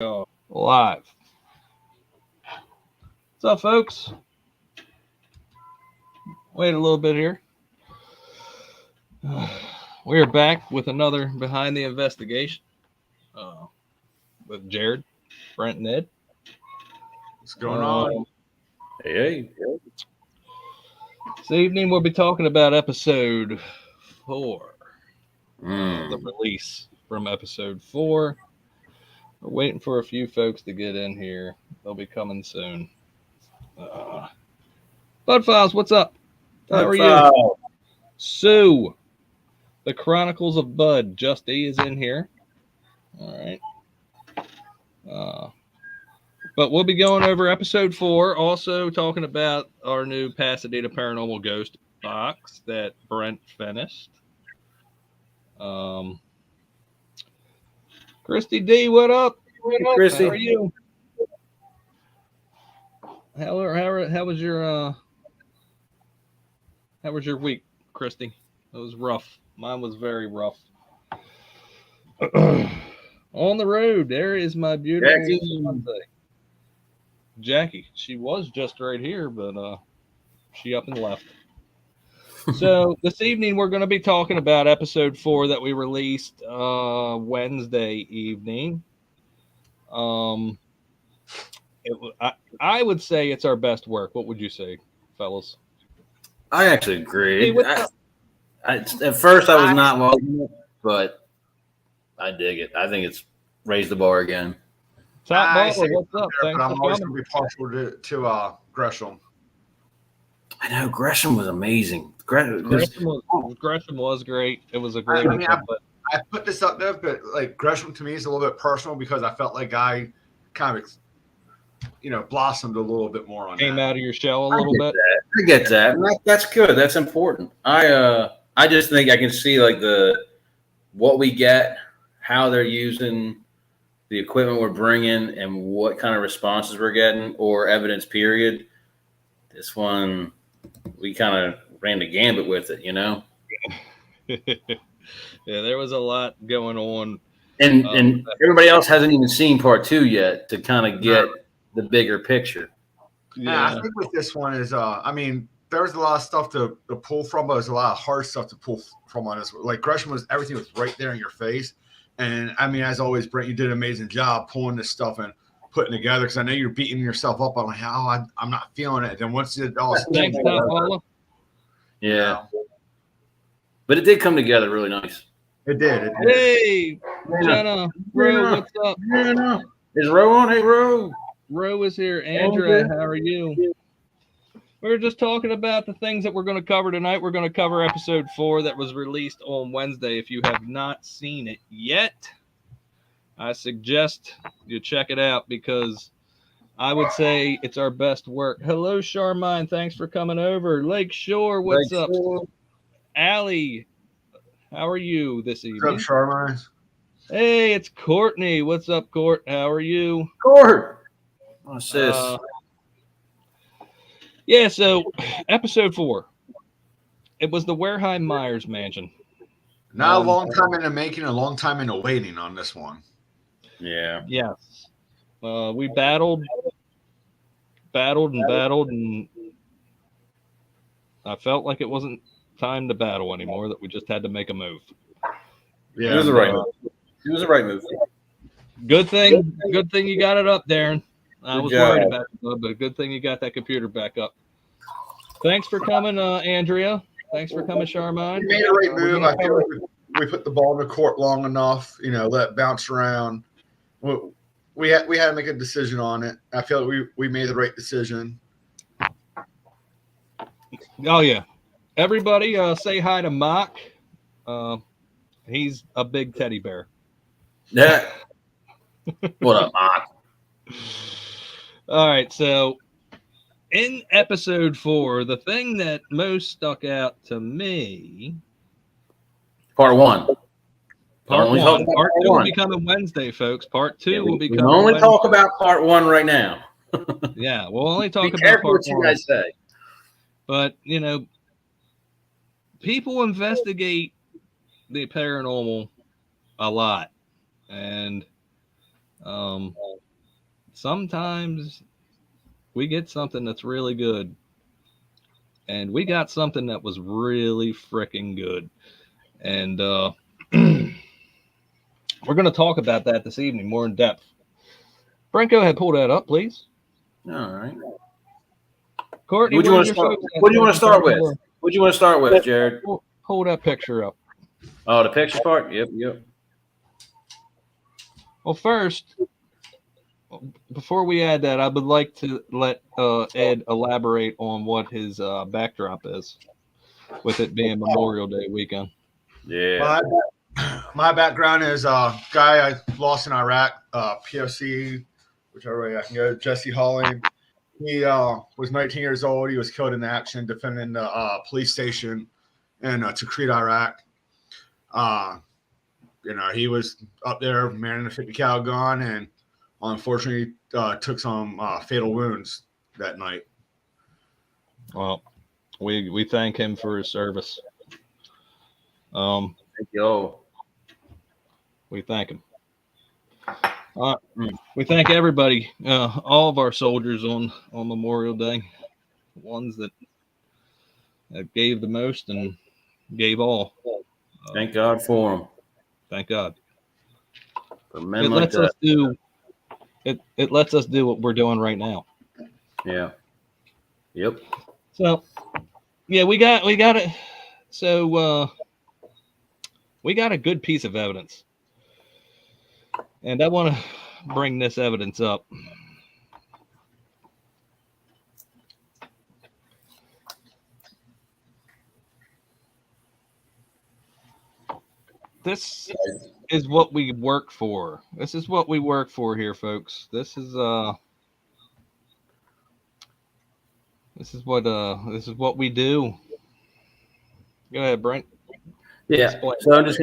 Live. What's up, folks? Wait a little bit here. We are back with another Behind the Investigation with Jared, Brent, and Ed. What's going on? Hey. This evening we'll be talking about episode 4, the release from episode 4. We're waiting for a few folks to get in here. They'll be coming soon. Bud Files, what's up? How are you? Sue, the Chronicles of Bud, Just E is in here. All right. But we'll be going over episode 4, also talking about our new Pasadena Paranormal Ghost box that Brent finished. Christy D, what up? Christy. How are you? How was your week, Christy? It was rough. Mine was very rough. On the road, there is my beautiful Jackie. She was just right here, but she up and left. So this evening we're going to be talking about episode 4 that we released Wednesday evening. I would say it's our best work. What would you say, fellas? I actually agree. Hey, at first, I was not loving it, but I dig it. I think it's raised the bar again. Top Baller, what's up? But I'm always going to be partial to Gresham. I know Gresham was amazing. Gresham was great. It was a great. I put this up there, but like Gresham to me is a little bit personal because I felt like I kind of, blossomed a little bit more on Came that. out of your shell a little bit. I get that. That's good. That's important. I just think I can see like what we get, how they're using the equipment we're bringing, and what kind of responses we're getting, or evidence. Period. This one, we kind of ran the gambit with it, Yeah, there was a lot going on, and everybody else hasn't even seen part 2 yet to kind of get the bigger picture. Yeah, I think with this one is, there's a lot of stuff to pull from, but there's a lot of hard stuff to pull from on this. Like Gresham everything was right there in your face, and as always, Brent, you did an amazing job pulling this stuff and putting together, because I know you're beating yourself up on like, I'm not feeling it. Then once it all thanks, Paula. Yeah, but it did come together really nice. It did. Hey, Jenna, Ro, what's up? Yeah. Is Ro on? Hey, Ro. Ro is here. Andrea, how are you? We were just talking about the things that we're going to cover tonight. We're going to cover episode 4 that was released on Wednesday. If you have not seen it yet, I suggest you check it out, because I would say it's our best work. Hello, Charmine. Thanks for coming over. Lakeshore, what's up? Allie, how are you this evening? What's up, Charmine? Hey, it's Courtney. What's up, Court? How are you? Court. What's this? Yeah, so episode 4. It was the Wareheim Myers mansion. Not a long time in the making, a long time in the waiting on this one. Yeah. Yes. We battled, and I felt like it wasn't time to battle anymore, that we just had to make a move. Yeah, it was the right move. It was the right move. Good thing you got it up, Darren. I was worried about it, but good thing you got that computer back up. Thanks for coming, Andrea. Thanks for coming, Charmine. We made a right move. I feel like we put the ball in the court long enough, let it bounce around. We had to make a decision on it. I feel like we made the right decision. Oh, yeah. Everybody say hi to Mock. He's a big teddy bear. Yeah. What up, Mock? All right, so in episode 4, the thing that most stuck out to me... Part 1. Part 1. Part 2 will be coming Wednesday, folks. Part 2 will be coming Wednesday. We'll only talk Wednesday. about part 1 right now. Yeah, we'll only talk Be about careful part what 1. you guys say. But, people investigate the paranormal a lot. And Sometimes we get something that's really good, and we got something that was really freaking good. And we're going to talk about that this evening more in depth. Brent, go ahead, pull that up, please. All right. Courtney, What do you want to start? What do you want to start with? What do you want to start with, Jared? Pull that picture up. Oh, the picture part. Yep. Well, first, before we add that, I would like to let Ed elaborate on what his backdrop is, with it being Memorial Day weekend. Yeah. My background is a guy I lost in Iraq, POC, whichever way I can go, Jesse Holling. He was 19 years old. He was killed in action defending the police station in Tikrit, Iraq. He was up there manning a 50 cal gun, and unfortunately took some fatal wounds that night. Well, we thank him for his service. Thank you. We thank him. We thank everybody, all of our soldiers on Memorial Day, ones that gave the most and gave all. Thank God for them. Thank God. For men like that. It lets us do what we're doing right now. Yeah. Yep. So, yeah, we got it. So we got a good piece of evidence, and I want to bring this evidence up. This is what we work for. This is what we work for here, folks. This is what we do. Go ahead, Brent. Yeah. So I'm just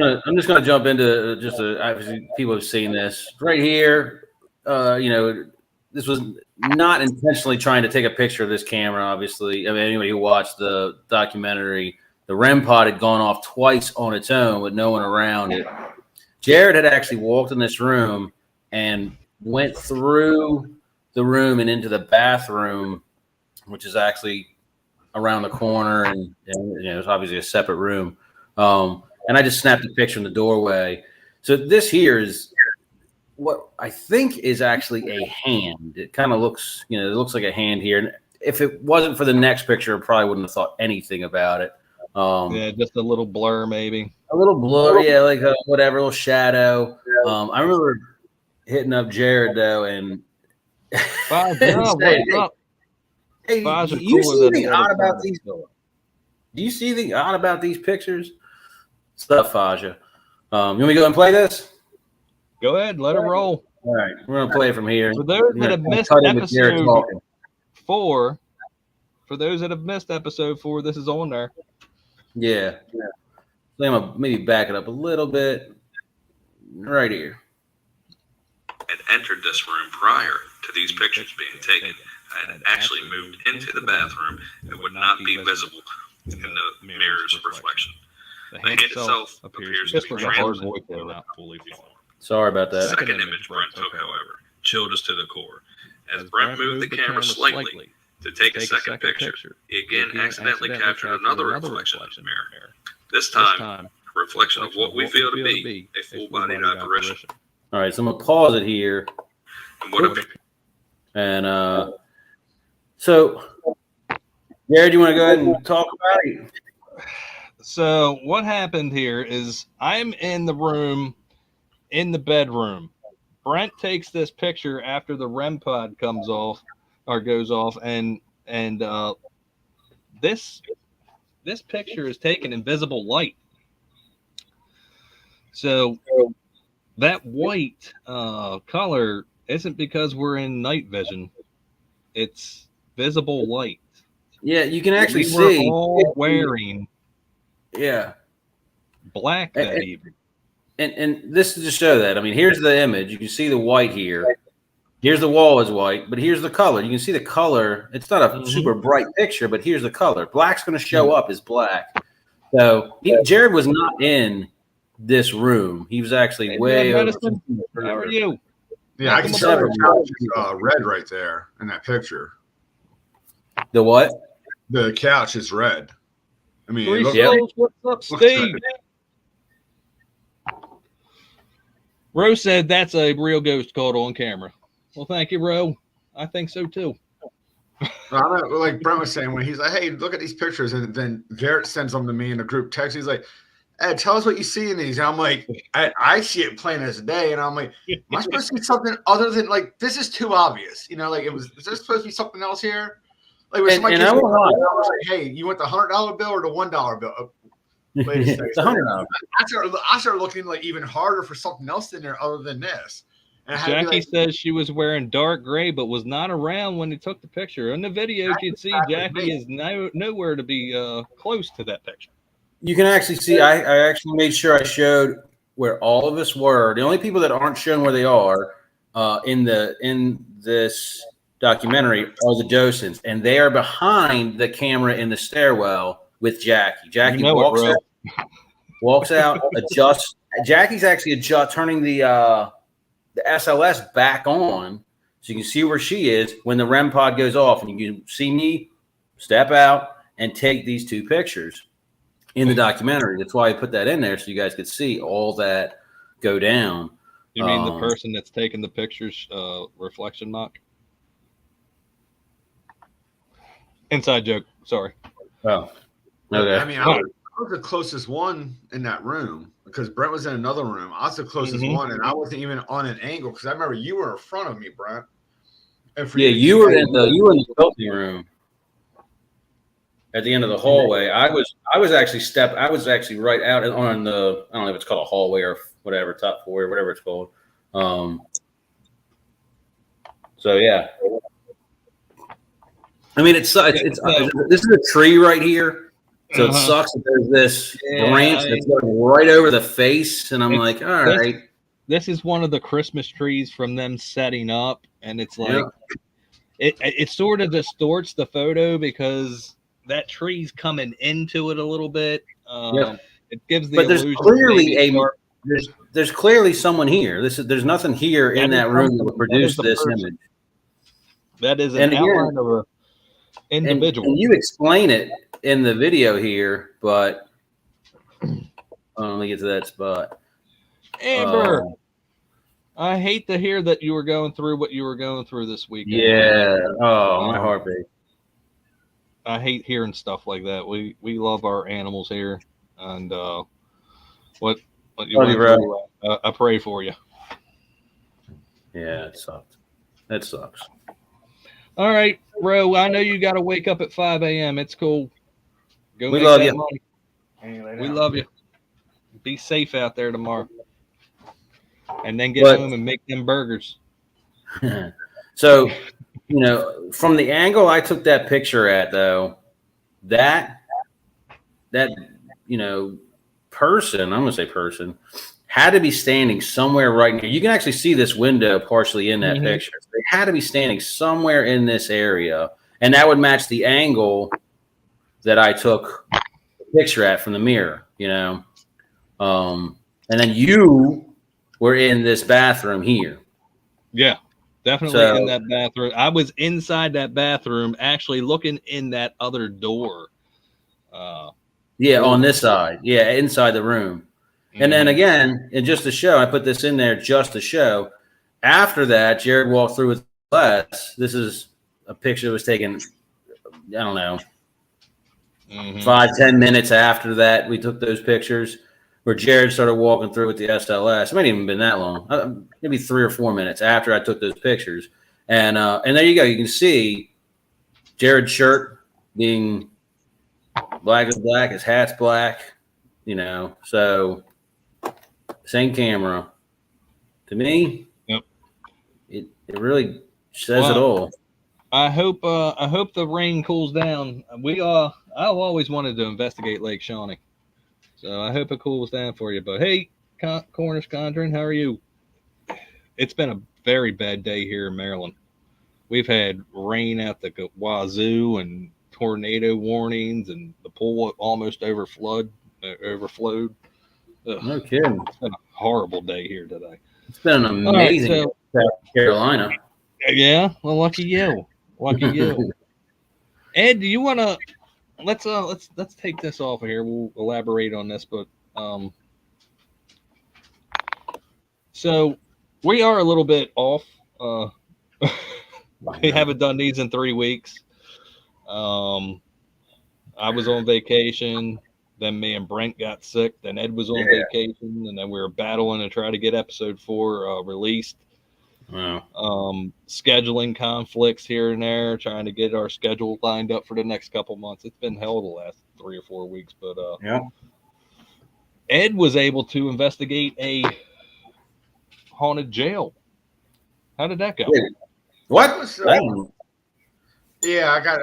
gonna jump into obviously people have seen this right here. This was not intentionally trying to take a picture of this camera. Obviously, I mean, anybody who watched the documentary, the REM pod had gone off twice on its own with no one around it. Jared had actually walked in this room and went through the room and into the bathroom, which is actually around the corner, and it's obviously a separate room. And I just snapped a picture in the doorway. So this here is what I think is actually a hand. It kind of looks, it looks like a hand here. And if it wasn't for the next picture, I probably wouldn't have thought anything about it. Yeah, just a little blur, maybe. A little blur, yeah, like whatever, a little shadow. I remember hitting up Jared though, and what's up? Hey, do you see anything odd about these? Do you see anything odd about these pictures? Stuff, Faja. You want me to go and play this? Go ahead, let it roll. All right, we're gonna play from here. For those that have missed episode 4, this is on there. Yeah. So I'm gonna maybe back it up a little bit. Right here. Had entered this room prior to these pictures being taken. I had actually moved into the bathroom and would not be visible in the mirror's reflection. The hand itself appears to be translucent and not fully formed. Sorry about that. The second image Brent took, however, chilled us to the core. As Brent moved the camera slightly to take a second picture, he again accidentally captured another reflection in the mirror. This time, a reflection of what we feel to be a full-bodied apparition. All right, so I'm gonna pause it here. And so, Jared, you want to go ahead and talk about it? So what happened here is I'm in the room, in the bedroom. Brent takes this picture after the REM pod goes off, and this picture is taken in visible light. So that white color isn't because we're in night vision. It's visible light. Yeah, you can actually see. We're all wearing black that evening. And this is to show that. I mean, here's the image. You can see the white here. Here's the wall is white, but here's the color. You can see the color. It's not a super bright picture, but here's the color. Black's going to show up as black. So Jared was not in this room. He was actually way over. How are you? Yeah, I can see the couch is red right there in that picture. The what? The couch is red. I mean, Three it looks Souls, what's up, Steve? Ro said that's a real ghost caught on camera. Well, thank you, Ro. I think so too. like Brent was saying when he's like, "Hey, look at these pictures," and then Garrett sends them to me in a group text. He's like, "Ed, tell us what you see in these." And I'm like, I see it plain as day, and I'm like, "Am I supposed to see something other than like this is too obvious?" You know, like is there supposed to be something else here? Like when somebody gives me $100, I was like, "Hey, you want the $100 bill or the $1 bill?" Wait a second. I started looking like even harder for something else in there other than this. And Jackie says she was wearing dark gray, but was not around when he took the picture. In the video, you'd see Jackie is nowhere to be close to that picture. You can actually see. I actually made sure I showed where all of us were. The only people that aren't shown where they are in this documentary are the docents, and they are behind the camera in the stairwell with Jackie. Jackie walks out, adjusts. Jackie's actually turning the SLS back on, so you can see where she is when the REM pod goes off, and you can see me step out and take these two pictures in the documentary. That's why I put that in there so you guys could see all that go down. You mean the person that's taking the pictures, reflection mock? Inside joke. Sorry. Oh, okay. I mean, I was the closest one in that room because Brent was in another room. I was the closest one, and I wasn't even on an angle because I remember you were in front of me, Brent. You were in the filthy room at the end of the hallway. I was actually right out on the, I don't know if it's called a hallway or whatever, top floor or whatever it's called. So yeah. I mean, it sucks. This is a tree right here. So it sucks that there's this branch that's going right over the face, and I'm like, all right. This is one of the Christmas trees from them setting up, and it's like it sort of distorts the photo because that tree's coming into it a little bit. It gives the illusion. There's clearly someone here. There's nothing here in that room that would produce this image. That is an outline of a individual. And you explain it in the video here, but let me get to that spot. Amber, I hate to hear that you were going through what you were going through this weekend. Yeah. Oh, my heartbeat. I hate hearing stuff like that. We love our animals here, and what you went through, I pray for you. Yeah, it sucks. That sucks. All right, Ro, I know you got to wake up at 5 a.m. It's cool. We love you. We love you. Be safe out there tomorrow. And then get home and make them burgers. So, from the angle I took that picture at, though, that person, I'm going to say person, had to be standing somewhere right here. You can actually see this window partially in that picture. They had to be standing somewhere in this area, and that would match the angle that I took the picture at from the mirror, and then you were in this bathroom here. Yeah, definitely in that bathroom. I was inside that bathroom actually looking in that other door. On this side. Yeah, inside the room. And then again, and just to show, I put this in there just to show. After that, Jared walked through with Les. This is a picture that was taken, I don't know, 5-10 minutes after that. We took those pictures where Jared started walking through with the SLS. It might even been that long, maybe 3 or 4 minutes after I took those pictures. And there you go. You can see Jared's shirt being black as black, his hat's black, so same camera. To me, it really says it all. I hope the rain cools down. I've always wanted to investigate Lake Shawnee, so I hope it cools down for you. But hey, Cornish Conjuring, how are you? It's been a very bad day here in Maryland. We've had rain out the wazoo and tornado warnings, and the pool almost overflowed. No kidding. It's been a horrible day here today. It's been an amazing South Carolina. Yeah, well, lucky you. Lucky you. Ed, do you want to let's take this off of here. We'll elaborate on this, but so we are a little bit off. We haven't done these in 3 weeks. I was on vacation. Then me and Brent got sick. Then Ed was on vacation, and then we were battling to try to get episode 4 released. Wow. Scheduling conflicts here and there, trying to get our schedule lined up for the next couple months. It's been hell the last 3 or 4 weeks, but Ed was able to investigate a haunted jail. How did that go? What? Yeah, I got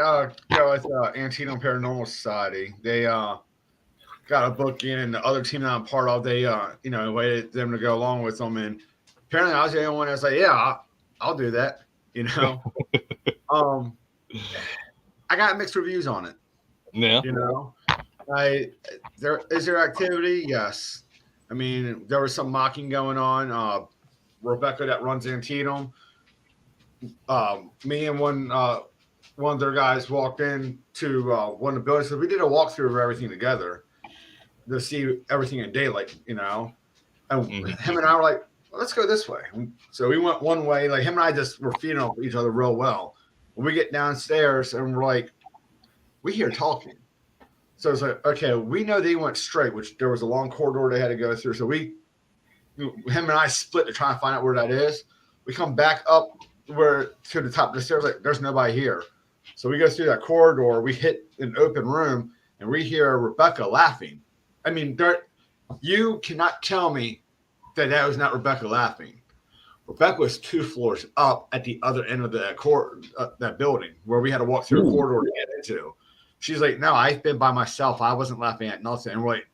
go with Pasadena Paranormal Society. They got a book in, and the other team that I'm part of, they invited them to go along with them, and apparently I was the only one that's like, yeah, I'll do that. I got mixed reviews on it. Yeah. There activity? Yes. I mean, there was some mocking going on. Rebecca that runs Antietam, me and one of their guys walked in to one of the buildings. So we did a walkthrough of everything together to see everything in daylight, And him and I were like, well, let's go this way. So we went one way. Like him and I just were feeding off each other real well. When we get downstairs and we're like, we hear talking. So it's like, okay, we know they went straight, which there was a long corridor they had to go through. So him and I split to try and find out where that is. We come back up to the top of the stairs, like there's nobody here. So we go through that corridor, we hit an open room, and we hear Rebecca laughing. I mean, you cannot tell me that was not Rebecca laughing. Rebecca was 2 floors up at the other end of that building where we had to walk through a corridor to get into. She's like, no, I've been by myself. I wasn't laughing at nothing. And we're like,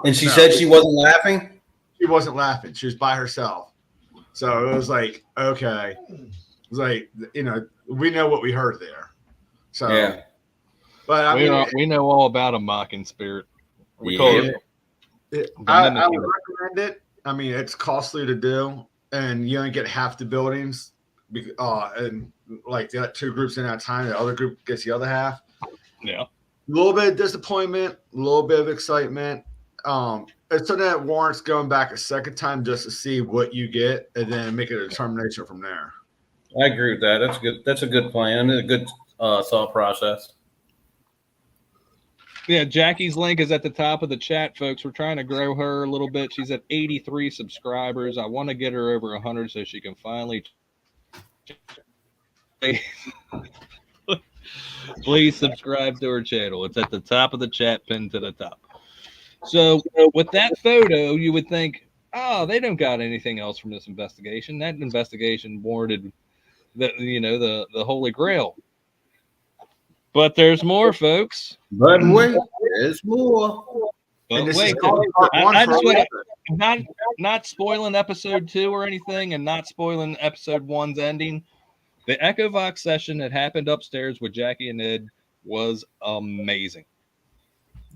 and she said she wasn't laughing? She wasn't laughing. She was by herself. So it was like, okay. It was like, we know what we heard there. So, yeah. But we know all about a mocking spirit. We call it. I would recommend it. I mean, it's costly to do, and you only get half the buildings. And like they got 2 groups in at a time. The other group gets the other half. Yeah. A little bit of disappointment, a little bit of excitement. It's so that warrants going back a second time just to see what you get, and then make a determination from there. I agree with that. That's good. That's a good plan. A good thought process. Yeah, Jackie's link is at the top of the chat, folks. We're trying to grow her a little bit. She's at 83 subscribers. I want to get her over 100 so she can finally. Please subscribe to her channel. It's at the top of the chat, pinned to the top. So with that photo, you would think, oh, they don't got anything else from this investigation. That investigation warranted the Holy Grail. But there's more, folks. But wait, there's more. But wait, I just want to not spoiling episode 2 or anything, and not spoiling episode 1's ending. The EchoVox session that happened upstairs with Jackie and Ed was amazing.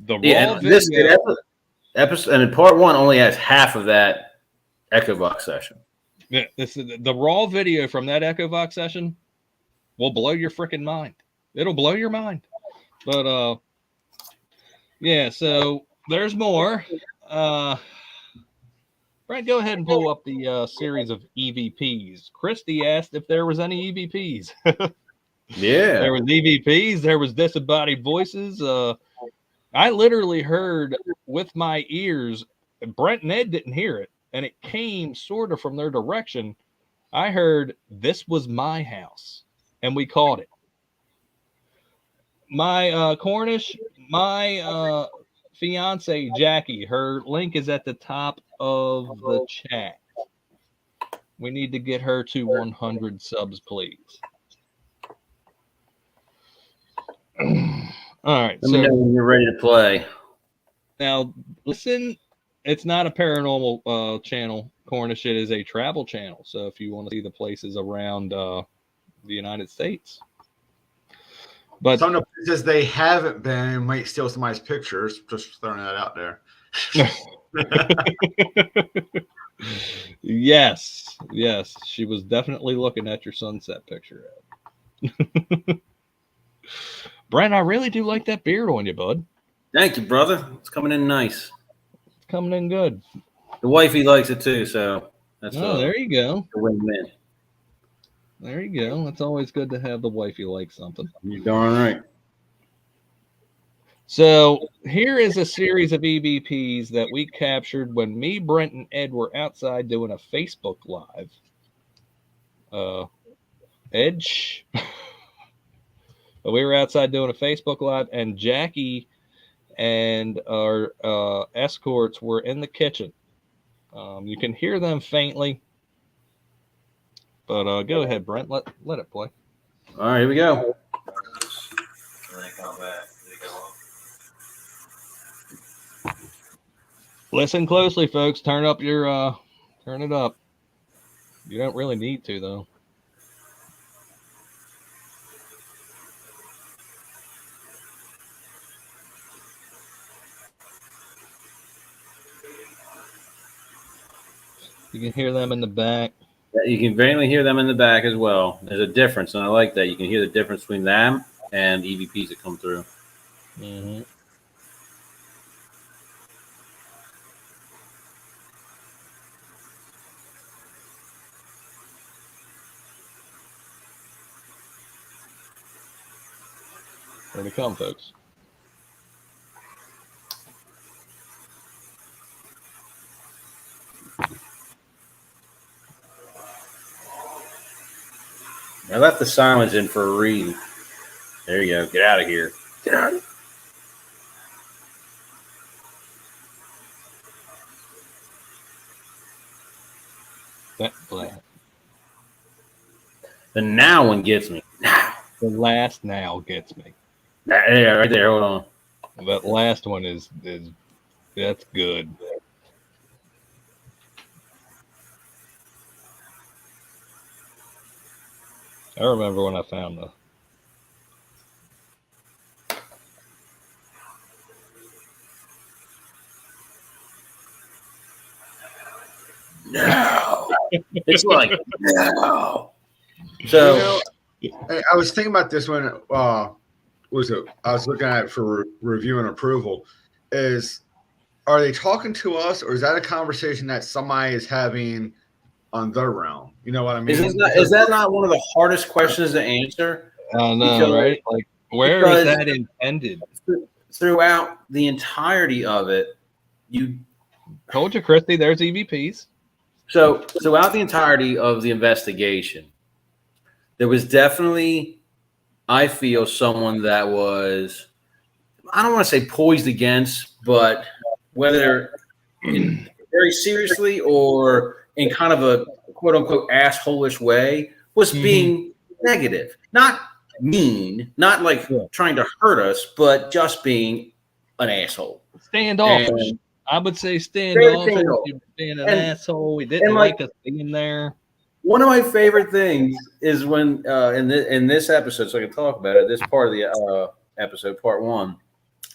The raw video, episode, and part 1 only has half of that EchoVox session. Yeah, the raw video from that EchoVox session will blow your freaking mind. It'll blow your mind. But yeah, so there's more. Brent, go ahead and pull up the series of EVPs. Christy asked if there was any EVPs. Yeah. There was EVPs. There was disembodied voices. I literally heard with my ears, Brent and Ed didn't hear it, and it came sort of from their direction. I heard, "This was my house," and we called it. My Cornish, my fiance Jackie, her link is at the top of the chat. We need to get her to 100 subs, please. All right. Let me know when you're ready to play. Now, listen, it's not a paranormal channel, Cornish. It is a travel channel. So if you want to see the places around the United States. But some of the places they haven't been might steal somebody's pictures. Just throwing that out there. Yes, she was definitely looking at your sunset picture, Ed. Brent, I really do like that beard on you, bud. Thank you, brother. It's coming in nice. It's coming in good. The wifey likes it too, so that's there you go. A win-win. There you go. It's always good to have the wifey like something. You're darn right. So here is a series of EVPs that we captured when me, Brent, and Ed were outside doing a Facebook Live. Edge. We were outside doing a Facebook Live, and Jackie and our escorts were in the kitchen. You can hear them faintly, but go ahead, Brent. Let it play. All right, here we go. Listen closely, folks. Turn it up. You don't really need to, though. You can hear them in the back. You can faintly hear them in the back as well. There's a difference, and I like that. You can hear the difference between them and EVPs that come through. Mm-hmm. Here they come, folks. I left the silence in for a reason. There you go. Get out of here. Get out of here. The now one gets me. Now. The last now gets me. Yeah, right there. Hold on. That last one is that's good. I remember when I found the. No. It's like no. So I was thinking about this when I was looking at it for review and approval. Are they talking to us, or is that a conversation that somebody is having on their realm? You know what I mean? Is that not one of the hardest questions to answer? I know, right? Like, where is that intended? Throughout the entirety of it, you told you, Christy, there's EVPs. So throughout the entirety of the investigation, there was definitely, I feel, someone that was, I don't want to say poised against, but whether very seriously or in kind of a quote unquote asshole-ish way, was being negative, not mean, not like trying to hurt us, but just being an asshole. Standoffish. I would say standoffish. You're being an asshole. We didn't like us being there. One of my favorite things is when in this episode, so I can talk about it, this part of the episode, part 1,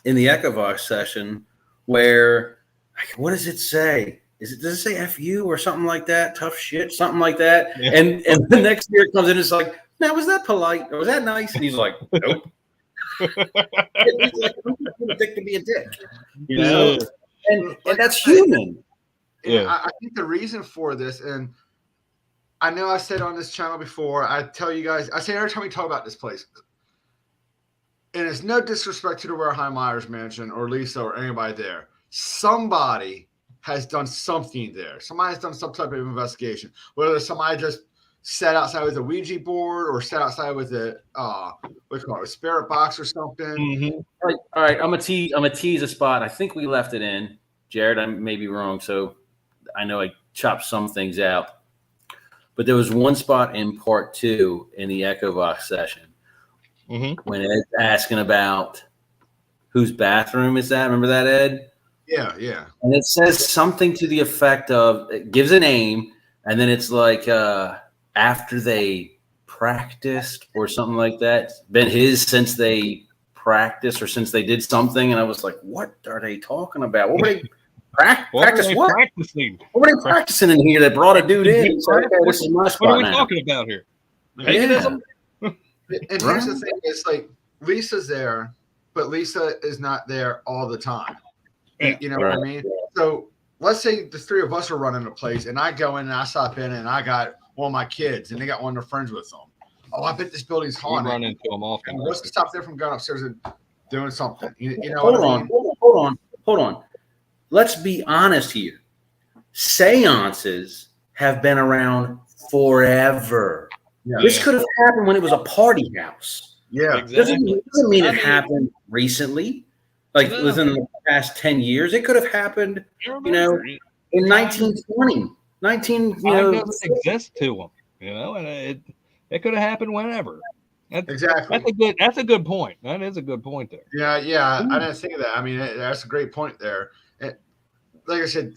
in the Echovox session, where, what does it say? Does it say F you or something like that? Tough shit, something like that. Yeah. And the next year it comes in, it's like, now, was that polite? Or was that nice? And he's like, nope. He's like, I'm a dick to be a dick. You know? And that's human. Yeah. I think the reason for this, and I know I said on this channel before, I tell you guys, I say every time we talk about this place, and it's no disrespect to the Wareheim Myers mansion or Lisa or anybody there. Somebody has done something there. Somebody has done some type of investigation. Whether somebody just sat outside with a Ouija board or sat outside with a a spirit box or something. Mm-hmm. All right. I'm gonna tease a spot. I think we left it in. Jared, I may be wrong, so I know I chopped some things out. But there was one spot in part 2 in the Echovox session when Ed's asking about whose bathroom is that. Remember that, Ed? Yeah. And it says something to the effect of, it gives a name, and then it's like after they practiced or something like that. It's been his since they practiced or since they did something. And I was like, what are they talking about? What were they? Practice what? Practicing. What are they practicing in here that brought a dude in? So, okay, this is my spot what are we now. talking about here? Paganism? And here's the thing: it's like Lisa's there, but Lisa is not there all the time. Yeah. You know what I mean? So let's say the three of us are running a place, and I go in and I stop in, and I got one of my kids, and they got one of their friends with them. Oh, I bet this building's haunted. We run into them often. And what's to stop them from going upstairs and doing something? You know Hold what I on, mean? hold on. Let's be honest here. Seances have been around forever. Yeah. This could have happened when it was a party house. Yeah. Exactly. Doesn't mean it happened recently, like No. within the past 10 years. It could have happened, in 1920. Time doesn't exist to them, and it could have happened whenever. Exactly. That's a good point. That is a good point there. Yeah. I didn't think of that. I mean, that's a great point there. Like I said,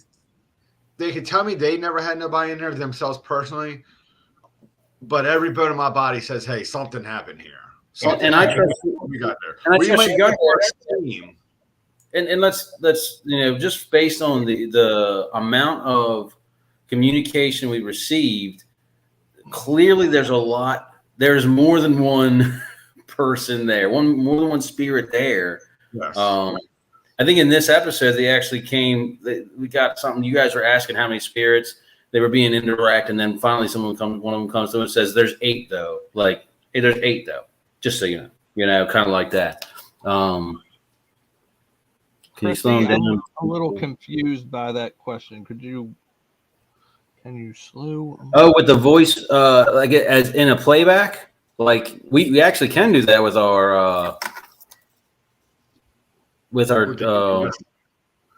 they could tell me they never had nobody in there themselves personally, but every bone in my body says, "Hey, something happened here." And I trust we got there. And I trust you got there. And let's just based on the amount of communication we received, clearly there's more than one person there, more than one spirit there. Yes. I think in this episode they actually we got something. You guys were asking how many spirits. They were being indirect, and then finally one of them comes to and says, "There's 8 though." Like, hey, there's 8 though. Just so you know, kind of like that. Can you slow them down? I'm a little confused by that question. Can you slow? Oh, with the voice, like as in a playback, like we actually can do that with our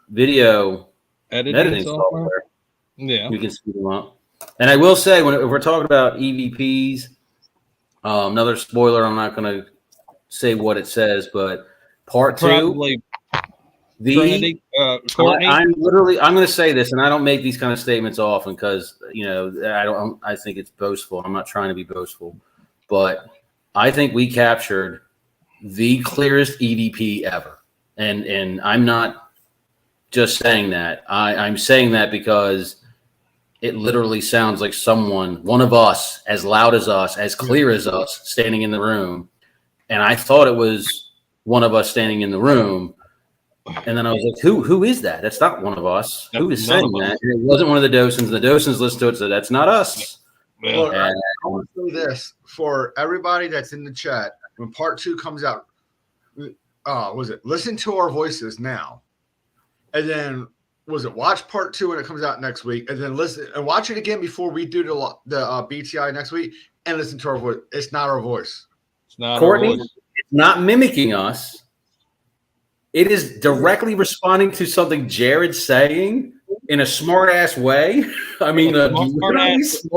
video editing software. Yeah, we can speed them up. And I will say, if we're talking about EVPs, another spoiler, I'm not going to say what it says, but part 2, probably Courtney. I'm going to say this, and I don't make these kind of statements often because I think it's boastful. I'm not trying to be boastful, but I think we captured the clearest EVP ever, and I'm not just saying that. I'm saying that because it literally sounds like one of us, as loud as us, as clear as us, standing in the room. And I thought it was one of us standing in the room. And then I was like, who is that? That's not one of us. Who is saying that? And it wasn't one of the docents. The docents listened to it, so that's not us. Well, I want to say this for everybody that's in the chat. When part 2 comes out, listen to our voices now. And then watch part 2 when it comes out next week, and then listen and watch it again before we do the BTI next week, and listen to our voice. It's not our voice. It's not Courtney. our voice. It's not mimicking us. It is directly responding to something Jared's saying in a smart ass way. I mean, a smart ass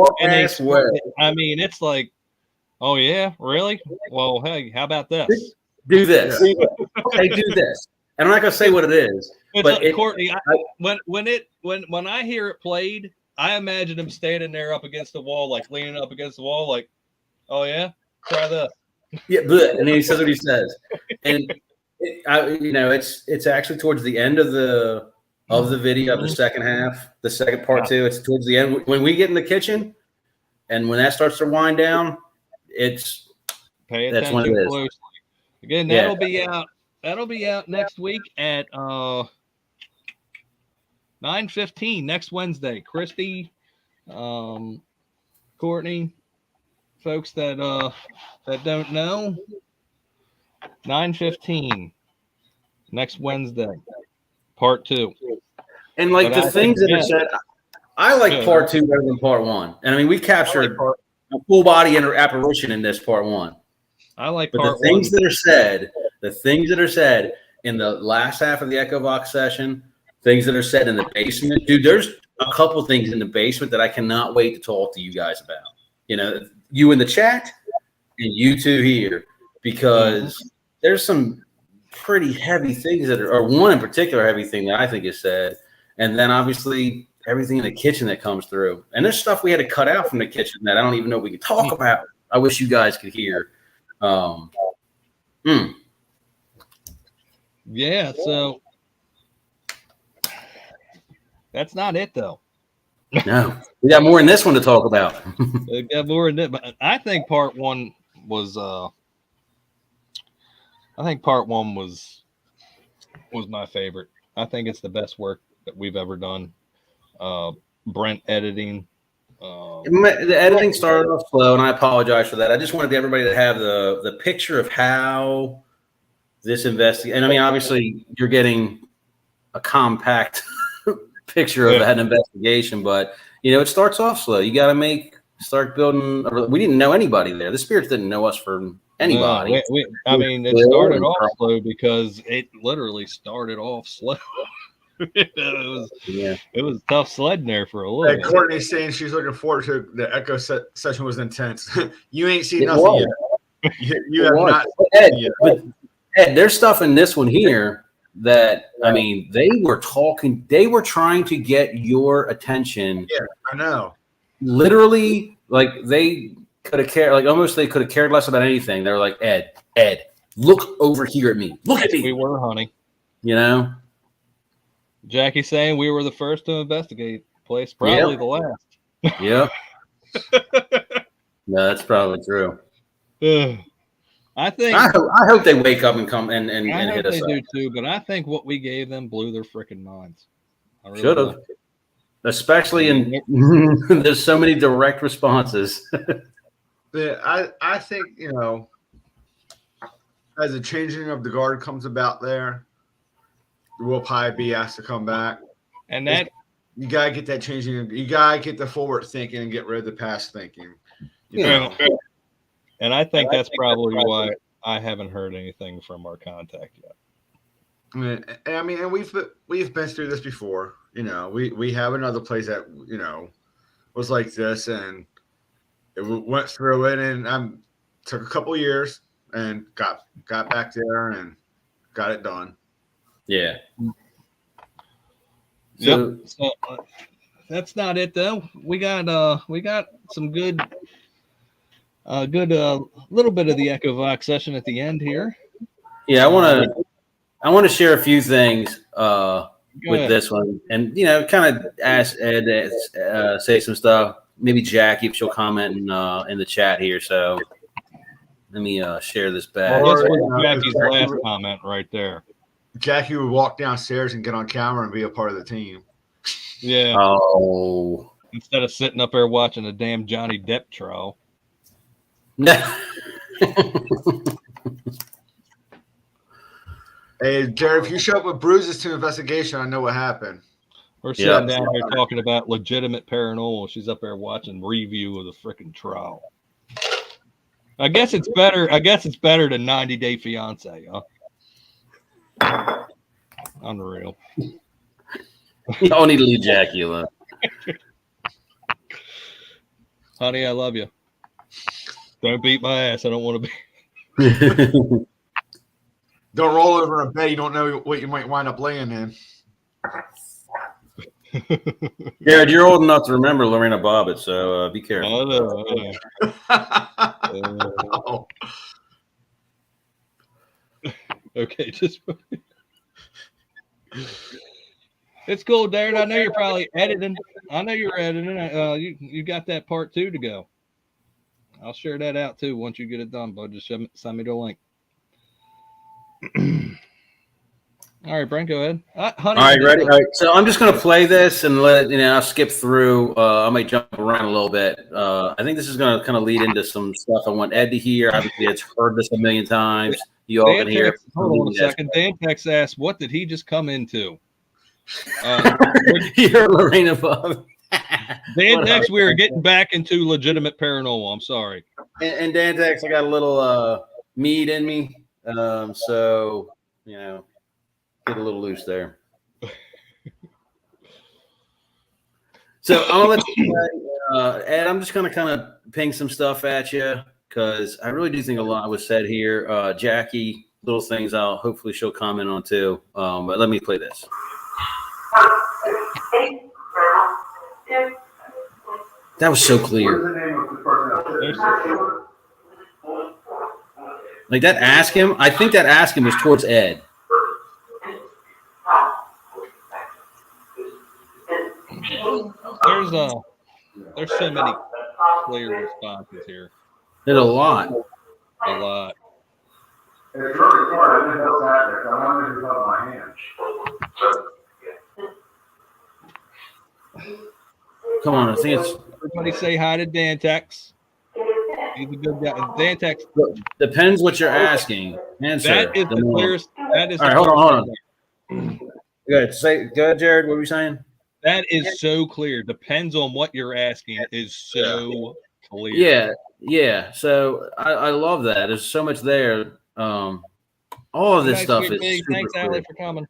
way. I mean, it's like, oh yeah, really? Well, hey, how about this? Do this. Okay, do this. And I'm not gonna say what it is. But Courtney, when I hear it played, I imagine him standing there up against the wall, like leaning up against the wall, like, "Oh yeah, try this." Yeah, and then he says what he says, and it's actually towards the end of the video of the second half, the second part 2. It's towards the end when we get in the kitchen, and when that starts to wind down, pay attention that's when it is. Closely. Again, that'll be out. That'll be out next week at 9:15 next Wednesday. Christy, Courtney, folks that don't know, 9:15 next Wednesday, part 2. And like the things that are said, I like part 2 better than part 1. And I mean, we captured a full body apparition in this part 1. I like but part the things 1. the things that are said in the last half of the EchoVox session, things that are said in the basement, dude. There's a couple things in the basement that I cannot wait to talk to you guys about. You in the chat and you two here, because there's some pretty heavy things or one in particular heavy thing that I think is said, and then obviously everything in the kitchen that comes through. And there's stuff we had to cut out from the kitchen that I don't even know if we can talk about. I wish you guys could hear. Yeah, so That's not it, though. No, we got more in this one to talk about. We got more in it, but I think part one was. I think part one was my favorite. I think it's the best work that we've ever done. Brent editing. The editing started off slow, and I apologize for that. I just wanted everybody to have the picture of how this investigation. And I mean, obviously, you're getting a compact picture of that investigation, but it starts off slow. You got to start building. We didn't know anybody there. The spirits didn't know us from anybody. No, it started off slow because it literally started off slow. It was tough sledding there for a little bit. Courtney's saying she's looking forward to the echo session. Was intense. You ain't seen nothing yet. You have not. Ed, there's stuff in this one here that I mean, they were trying to get your attention. Yeah, I know. Literally, like they could have cared. Like almost, they could have cared less about anything. They were like, Ed, look over here at me. Look at me. We were, honey. Jackie saying we were the first to investigate the place, probably the last. Yep. No, that's probably true. I think. I hope they wake up and come and hit us. They do too, but I think what we gave them blew their freaking minds. Really should have, especially in. There's so many direct responses. I think as the changing of the guard comes about there. Will probably be asked to come back, and that you gotta get that changing. You gotta get the forward thinking and get rid of the past thinking. And I think that's probably why I haven't heard anything from our contact yet. I mean, and we've been through this before. We have another place that was like this, and it went through it, and took a couple of years and got back there and got it done. Yeah. So that's not it though. We got some good little bit of the Echo Vox session at the end here. Yeah, I want to share a few things with this one, and kind of ask Ed to say some stuff. Maybe Jackie, if she'll comment in the chat here. So let me share this back. This was Jackie's last comment right there. Jackie would walk downstairs and get on camera and be a part of the team. Yeah. Oh. Instead of sitting up there watching a damn Johnny Depp trial. Hey, Jared, if you show up with bruises to investigation, I know what happened. We're sitting down here talking about legitimate paranormal. She's up there watching review of the freaking trial. I guess it's better than 90 Day Fiance, huh? Unreal. You don't need to leave Jackie alone. Honey, I love you. Don't beat my ass. I don't want to be. Don't roll over in bed. You don't know what you might wind up laying in. Jared, you're old enough to remember Lorena Bobbitt, so be careful. Okay, just it's cool, Darren. I know you're probably editing. I know you're editing. You got that part 2 to go. I'll share that out too once you get it done, bud. Just send me the link. All right, Brent, go ahead. Honey, all right, ready? All right, so I'm just going to play this and I'll skip through. I might jump around a little bit. I think this is going to kind of lead into some stuff I want Ed to hear. Obviously, it's heard this a million times. You all can hear it. Hold on a second. Dan Tex asked, what did he just come into? You're Lorena Bob. Dan Tex, we are getting back into legitimate paranormal. I'm sorry. And Dan Tex, I got a little mead in me. So, get a little loose there. So I'll let you, Ed, I'm just going to kind of ping some stuff at you because I really do think a lot was said here. Jackie, little things hopefully she'll comment on too. But let me play this. That was so clear. Like that ask him, I think that ask him was towards Ed. There's so many clear responses here. There's a lot. A lot. It's really hard. I just sat there. So I wanted to hold my hands. Come on, I think it's. Everybody say hi to Dantex. He's a good guy. Dantex. Depends what you're asking. Answer. That is the clearest. That is. All right, hold on. Good. Go ahead, Jared. What were you saying? That is so clear. Depends on what you're asking. Is so clear. Yeah. So I love that. There's so much there. All of this stuff is super Thanks, clear. Allie, for coming.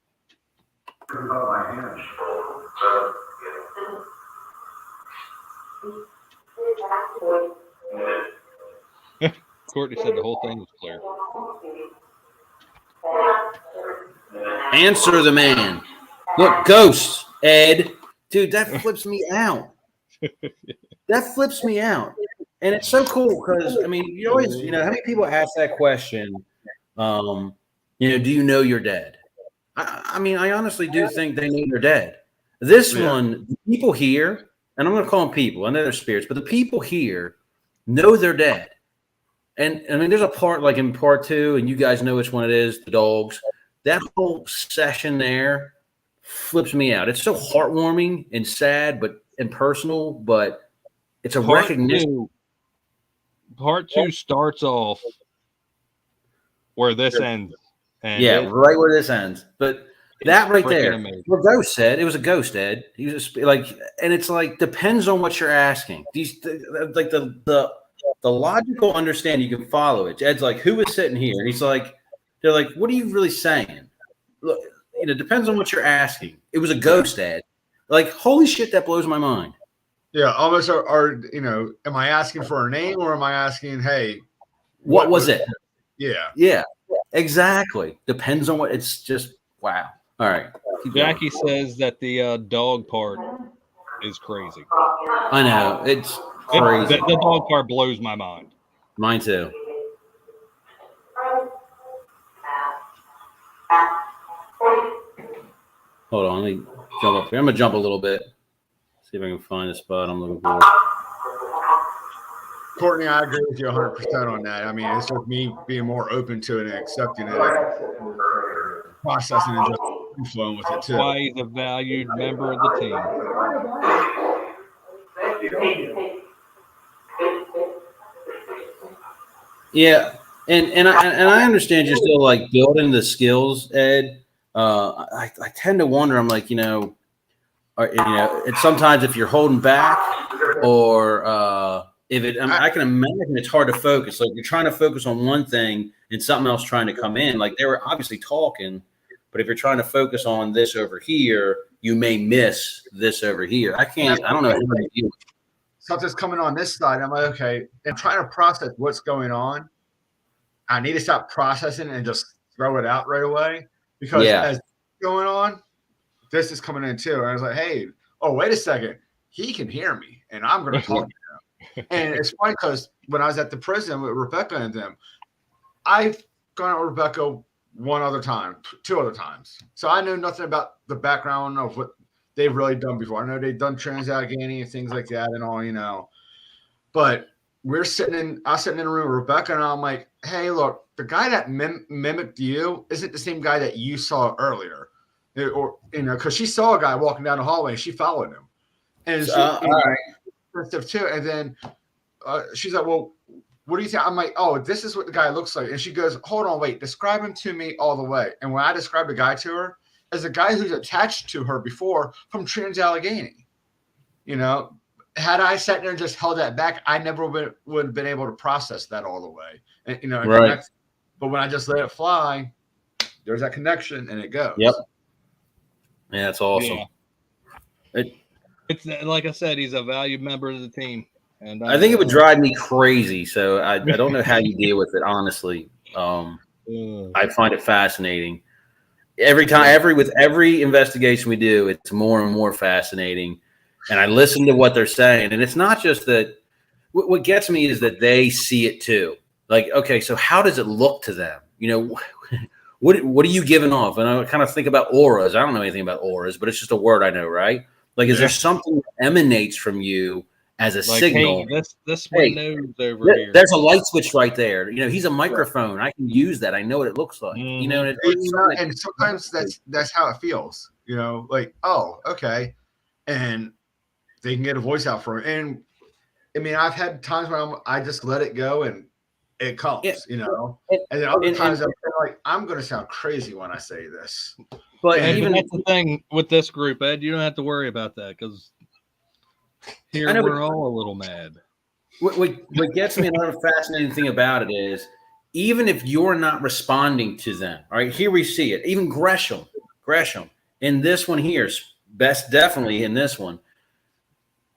Courtney said the whole thing was clear. Answer the man. Look, ghosts, Ed. Dude, that flips me out. That flips me out. And it's so cool because, I mean, you always, how many people ask that question? Do you know you're dead? I mean, I honestly do think they know you're dead. This one, the people here, and I'm going to call them people. I know they're spirits, but the people here know they're dead. And I mean, there's a part like in part 2, and you guys know which one it is, the dogs. That whole session there flips me out. It's so heartwarming and sad, and personal, but it's a recognition. Part 2 starts off where this ends. And right where this ends. But that right there, amazing. What Ghost said, it was a ghost, Ed. He was and it's like depends on what you're asking. Like the logical understanding, you can follow it. Ed's like, who is sitting here? And he's like, they're like, what are you really saying? Look, it depends on what you're asking. It was a ghost, Ed. Like, holy shit, that blows my mind. Yeah, almost am I asking for a name or am I asking, hey, what was it? Yeah, exactly. Depends on what. It's just wow. All right. Jackie says that the dog part is crazy. I know it's crazy. The dog part blows my mind. Mine too. Hold on, let me jump up here. I'm gonna jump a little bit. See if I can find the spot I'm looking for. Courtney, I agree with you 100% on that. I mean, it's just me being more open to it and accepting it, processing and just flowing with it too. That's why he's a valued member of the team. Yeah, and I understand you're still like building the skills, Ed. I tend to wonder. I'm like, it's sometimes if you're holding back or I can imagine it's hard to focus. Like you're trying to focus on one thing and something else trying to come in. Like they were obviously talking, but if you're trying to focus on this over here, you may miss this over here. I don't know how to do it. Something's coming on this side. I'm like, okay, and trying to process what's going on. I need to stop processing and just throw it out right away because as it's going on, this is coming in too. And I was like, hey, wait a second. He can hear me and I'm going to talk to him. And it's funny because when I was at the prison with Rebecca and them, I've gone out with Rebecca two other times. So I know nothing about the background of what they've really done before. I know they've done trans-Allegheny and things like that and all, But I was sitting in a room with Rebecca and I'm like, hey, look, the guy that mimicked you isn't the same guy that you saw earlier. Because she saw a guy walking down the hallway and she followed him. And stuff too. And then she's like, well, what do you think? I'm like, this is what the guy looks like. And she goes, hold on, wait, describe him to me all the way. And when I described the guy to her, as a guy who's attached to her before from trans-Allegheny, had I sat there and just held that back, I never would have been able to process that all the way. And, right. But when I just let it fly, there's that connection and it goes. Yep. Yeah, that's awesome. Yeah. It's like I said, he's a valued member of the team. And I think it would drive me crazy. So I don't know how you deal with it, honestly. I find it fascinating. With every investigation we do, it's more and more fascinating. And I listen to what they're saying. And it's not just that. What gets me is that they see it too. Like, okay, so how does it look to them? What are you giving off? And I kind of think about auras. I don't know anything about auras, but it's just a word I know, right? Like, is there something that emanates from you as a like, signal? Hey, this one knows over here. There's a light switch right there. You know, he's a microphone. I can use that. I know what it looks like. Mm-hmm. You know, and sometimes that's how it feels. You know, like, oh, okay, and they can get a voice out for it. And I mean, I've had times where I just let it go and it comes. Yeah. You know, and then other times I'm like, I'm going to sound crazy when I say this. But even that's the thing with this group, Ed. You don't have to worry about that because here we're all a little mad. What gets me, another fascinating thing about it is, even if you're not responding to them, all right, here we see it. Even Gresham, in this one here, best definitely in this one,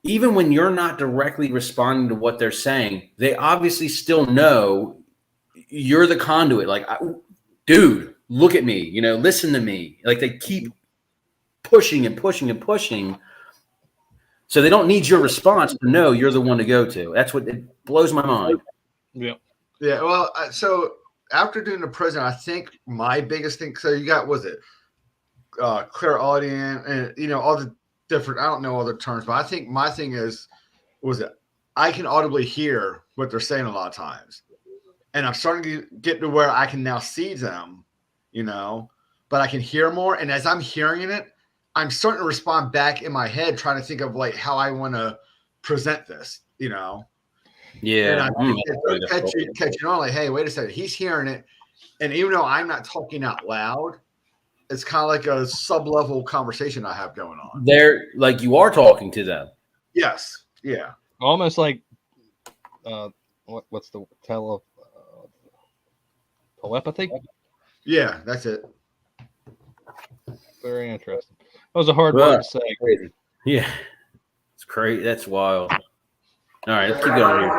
even when you're not directly responding to what they're saying, they obviously still know you're the conduit. Like, dude, look at me, you know, listen to me. Like, they keep pushing and pushing and pushing. So they don't need your response to know you're the one to go to. That's what it blows my mind. Yeah. Yeah. Well, so after doing the prison, I think my biggest thing. So you got, clairaudient, and you know all the different. I don't know all the terms, but I think my thing I can audibly hear what they're saying a lot of times, and I'm starting to get to where I can now see them, you know, but I can hear more. And as I'm hearing it, I'm starting to respond back in my head, trying to think of like how I want to present this, you know. Yeah. And catching on, like, hey, wait a second, he's hearing it, and even though I'm not talking out loud, it's kind of like a sub-level conversation I have going on. They're like, you are talking to them. Yes. Yeah. Almost like, what's the telepathy? Yeah, that's it. Very interesting. That was a hard word to say. Crazy. Yeah, it's crazy. That's wild. All right, let's keep going here.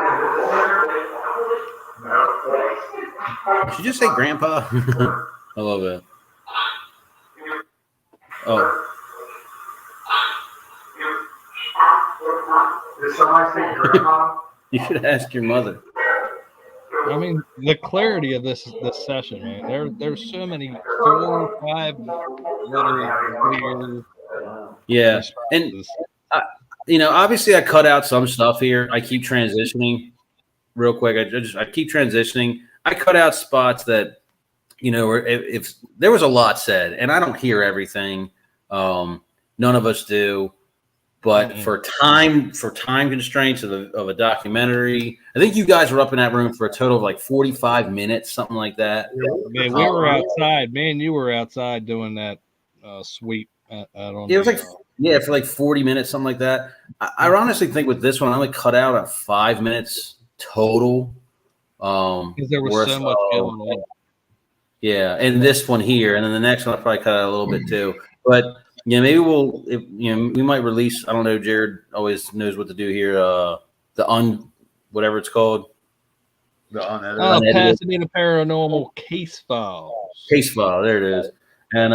Did you just say grandpa? I love it. Oh. Did somebody say grandpa? You should ask your mother. I mean, the clarity of this session, man. There's so many 4 or 5 letter yeah, and you know, obviously, I cut out some stuff here. I keep transitioning real quick. I keep transitioning. I cut out spots that, you know, if there was a lot said, and I don't hear everything. None of us do. But for time constraints of a documentary, I think you guys were up in that room for a total of like 45 minutes, something like that. Man, we were outside. Man, you were outside doing that sweep. It was like for like 40 minutes, something like that. I honestly think with this one, I only cut out about 5 minutes total. Because there was so much going on. Yeah, and this one here, and then the next one I probably cut out a little bit too. But yeah, maybe we might release. I don't know. Jared always knows what to do here. Whatever it's called. The unedited. Pasadena Paranormal Case Files. Case file. There it is. And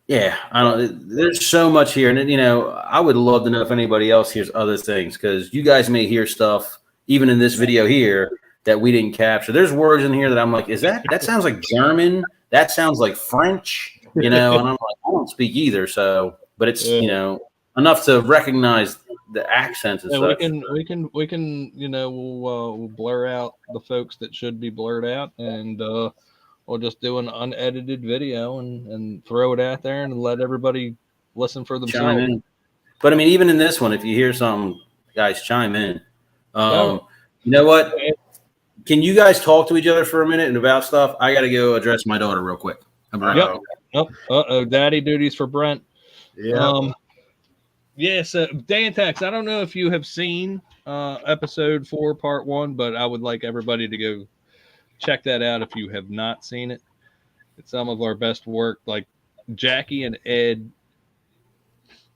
yeah, I don't. There's so much here, and you know, I would love to know if anybody else hears other things, because you guys may hear stuff even in this video here that we didn't capture. There's words in here that I'm like, that sounds like German? That sounds like French. You know, and I'm like, I don't speak either. So, but it's you know, enough to recognize the accents and stuff. We can you know, we'll blur out the folks that should be blurred out, and we'll just do an unedited video and throw it out there and let everybody listen for themselves. But I mean, even in this one, if you hear something, guys, chime in. You know what? Can you guys talk to each other for a minute and about stuff? I got to go address my daughter real quick. Yep. Daddy duties for Brent. Yeah. So Dan Tax, I don't know if you have seen episode 4, part 1, but I would like everybody to go check that out if you have not seen it. It's some of our best work. Like Jackie and Ed.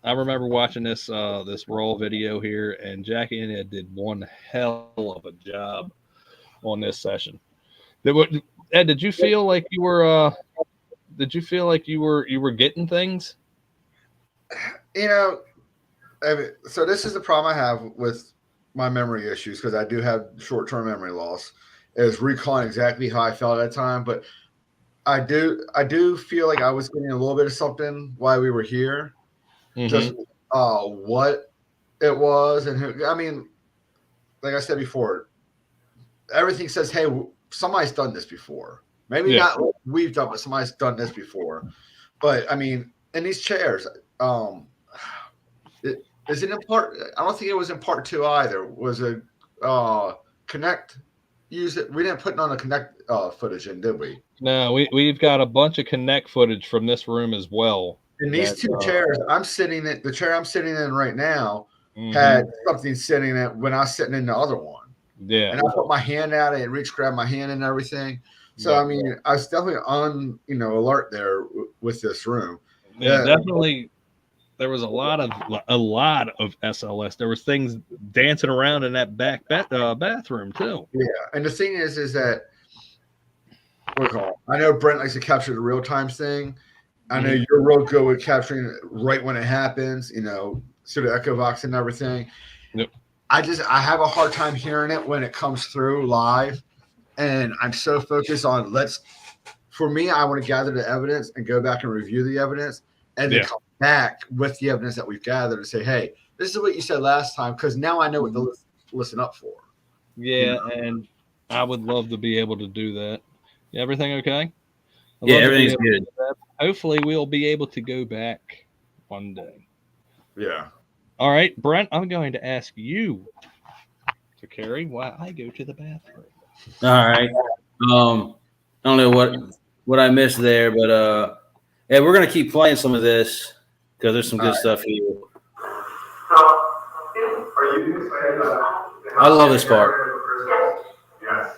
I remember watching this raw video here, and Jackie and Ed did one hell of a job on this session. Ed, did you feel like you were getting things? You know, so this is the problem I have with my memory issues, because I do have short-term memory loss, is recalling exactly how I felt at that time. But I do feel like I was getting a little bit of something while we were here. just what it was and who. I mean, like I said before, everything says, "Hey, somebody's done this before." Maybe not what we've done, but somebody's done this before. But I mean, in these chairs, is it in part? I don't think it was in part 2 either. Was it Connect? Use it. We didn't put on the Connect footage in, did we? No, we've got a bunch of Connect footage from this room as well. In these 2 chairs, the chair I'm sitting in right now had something sitting in it when I was sitting in the other one. Yeah. And I put my hand out and grab my hand and everything. So I mean, I was definitely on alert there with this room. Yeah, definitely. There was a lot of SLS. There was things dancing around in that back bathroom too. Yeah, and the thing is that I know Brent likes to capture the real time thing. I know you're real good with capturing it right when it happens. Through the echo box and everything. Yep. I have a hard time hearing it when it comes through live, and I'm so focused on for me, I want to gather the evidence and go back and review the evidence, and then come back with the evidence that we've gathered and say, hey, this is what you said last time, because now I know what to listen up for. Yeah, and I would love to be able to do that. Everything okay? Yeah, everything's good. Hopefully, we'll be able to go back one day. Yeah. All right, Brent, I'm going to ask you to carry while I go to the bathroom. All right. I don't know what I missed there, but yeah, we're gonna keep playing some of this because there's some good stuff here. I love this part. Yes.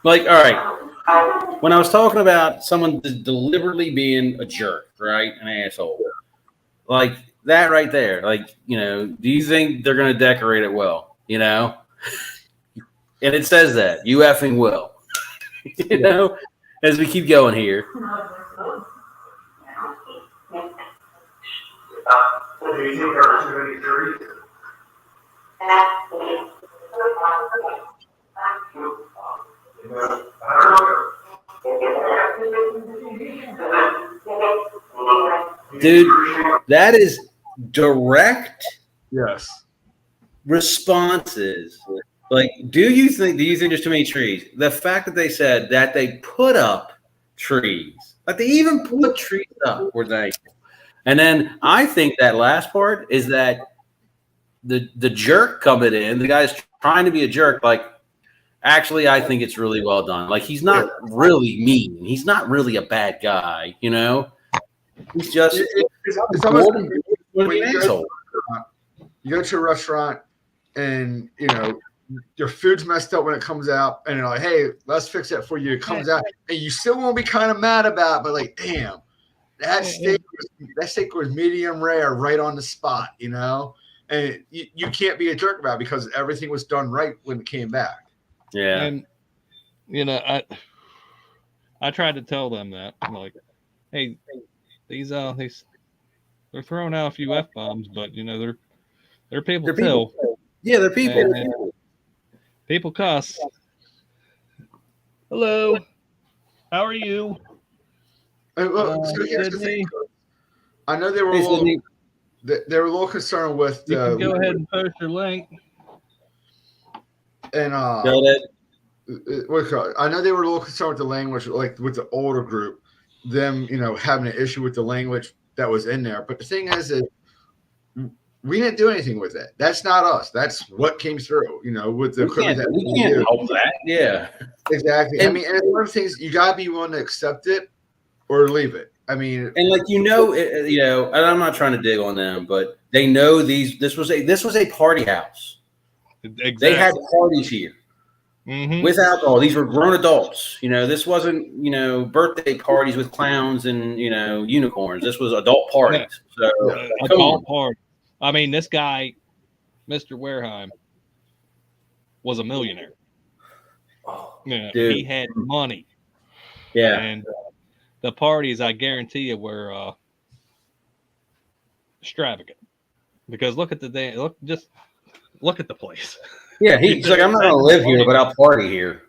Like, all right. When I was talking about someone deliberately being a jerk, right, an asshole, like that right there, like, do you think they're gonna decorate it well? And it says that you effing will. As we keep going here. Dude, that is direct responses. Like, do you think there's too many trees? The fact that they said that they put up trees, like they even put trees up were they? And then I think that last part is that the jerk coming in, the guy's trying to be a jerk. Like, actually, I think it's really well done. Like, he's not really mean. He's not really a bad guy. He's just it's almost when you go to a restaurant and your food's messed up when it comes out, and you're like, hey, let's fix that for you. It comes out, and you still won't be kind of mad about it, but like, damn, that steak was medium rare right on the spot, and you can't be a jerk about it because everything was done right when it came back. Yeah. And I tried to tell them that, I'm like, hey, these they're throwing out a few F-bombs, but they're people too. Yeah, they're people. And people cuss. Hello. How are you? So here's the thing. I know they were a little concerned with you can go ahead and post your link. And I know they were a little concerned with the language, like with the older group, them having an issue with the language that was in there. But the thing is that we didn't do anything with it. That's not us. That's what came through, with the equipment that we can't help that. Yeah, exactly. And it's one of the things you gotta be willing to accept it or leave it. I mean, and like and I'm not trying to dig on them, but they know this was a party house. Exactly. They had parties here with alcohol. These were grown adults. This wasn't birthday parties with clowns and unicorns. This was adult parties. Yeah. So adult party. I mean, this guy, Mr. Wareheim, was a millionaire. He had money. Yeah. And the parties, I guarantee you, were extravagant. Because look at the day. Look at the place. Yeah, he's like, I'm not going to live here, but I'll party here.